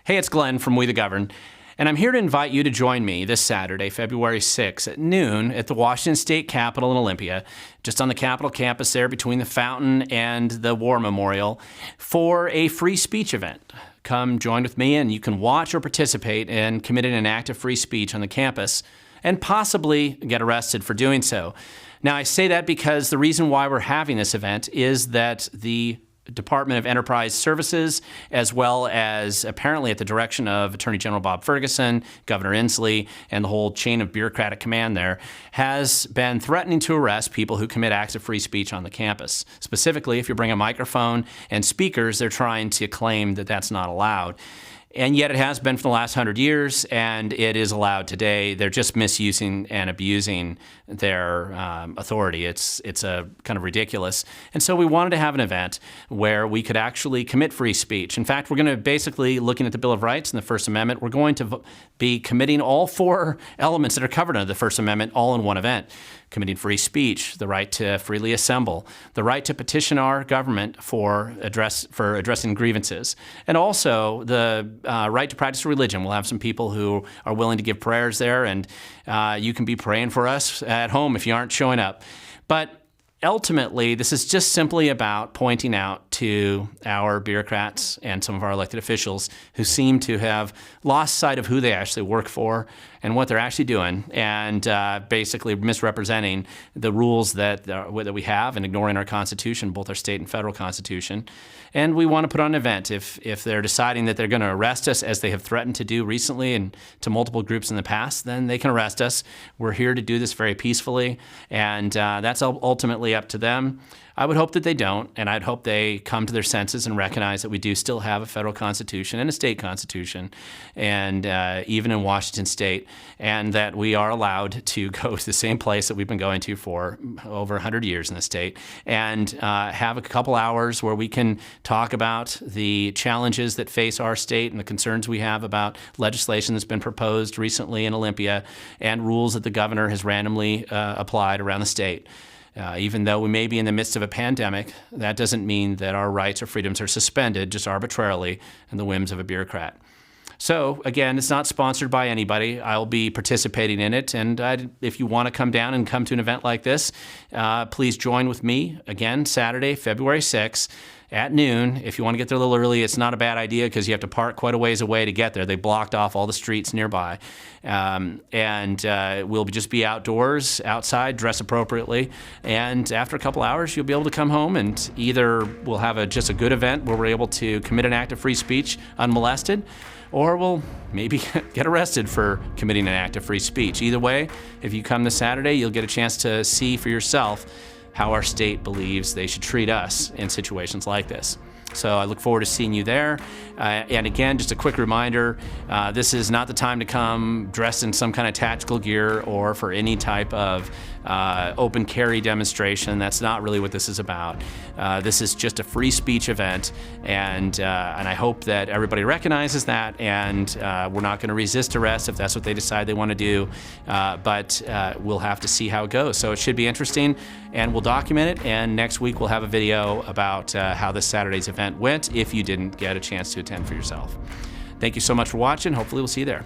Hey, it's Glenn from We the Govern, and I'm here to invite you to join me this Saturday, February 6th at noon at the Washington State Capitol in Olympia, just on the Capitol campus there between the fountain and the War Memorial, for a free speech event. Come join with me and you can watch or participate in committing an act of free speech on the campus and possibly get arrested for doing so. Now, I say that because the reason why we're having this event is that the Department of Enterprise Services, as well as apparently at the direction of Attorney General Bob Ferguson, Governor Inslee, and the whole chain of bureaucratic command there, has been threatening to arrest people who commit acts of free speech on the campus. Specifically, if you bring a microphone and speakers, they're trying to claim that that's not allowed. And yet it has been for the last 100 years, and it is allowed today. They're just misusing and abusing their authority. It's a kind of ridiculous. And so we wanted to have an event where we could actually commit free speech. In fact, we're going to basically, looking at the Bill of Rights and the First Amendment, we're going to be committing all four elements that are covered under the First Amendment all in one event. Committing free speech, the right to freely assemble, the right to petition our government for addressing grievances, and also the right to practice religion. We'll have some people who are willing to give prayers there, and you can be praying for us at home if you aren't showing up. But ultimately, this is just simply about pointing out to our bureaucrats and some of our elected officials who seem to have lost sight of who they actually work for and what they're actually doing, and basically misrepresenting the rules that we have and ignoring our Constitution, both our state and federal Constitution. And we want to put on an event. If they're deciding that they're going to arrest us, as they have threatened to do recently and to multiple groups in the past, then they can arrest us. We're here to do this very peacefully, and that's ultimately up to them. I would hope that they don't, and I'd hope they come to their senses and recognize that we do still have a federal constitution and a state constitution, and even in Washington State, and that we are allowed to go to the same place that we've been going to for over 100 years in the state, and have a couple hours where we can talk about the challenges that face our state and the concerns we have about legislation that's been proposed recently in Olympia and rules that the governor has randomly applied around the state. Even though we may be in the midst of a pandemic, that doesn't mean that our rights or freedoms are suspended just arbitrarily in the whims of a bureaucrat. So, again, it's not sponsored by anybody. I'll be participating in it, and if you want to come down and come to an event like this, please join with me, again, Saturday, February 6th, at noon. If you want to get there a little early, it's not a bad idea because you have to park quite a ways away to get there. They blocked off all the streets nearby. We'll just be outdoors, outside, dress appropriately. And after a couple hours, you'll be able to come home, and either we'll have just a good event where we're able to commit an act of free speech unmolested, or we'll maybe get arrested for committing an act of free speech. Either way, if you come this Saturday, you'll get a chance to see for yourself how our state believes they should treat us in situations like this. So I look forward to seeing you there. And again, just a quick reminder, this is not the time to come dressed in some kind of tactical gear or for any type of open carry demonstration. That's not really what this is about. This is just a free speech event, and I hope that everybody recognizes that, and we're not going to resist arrest if that's what they decide they want to do, but we'll have to see how it goes. So it should be interesting, and we'll document it, and next week we'll have a video about how this Saturday's event went if you didn't get a chance to attend for yourself. Thank you so much for watching. Hopefully we'll see you there.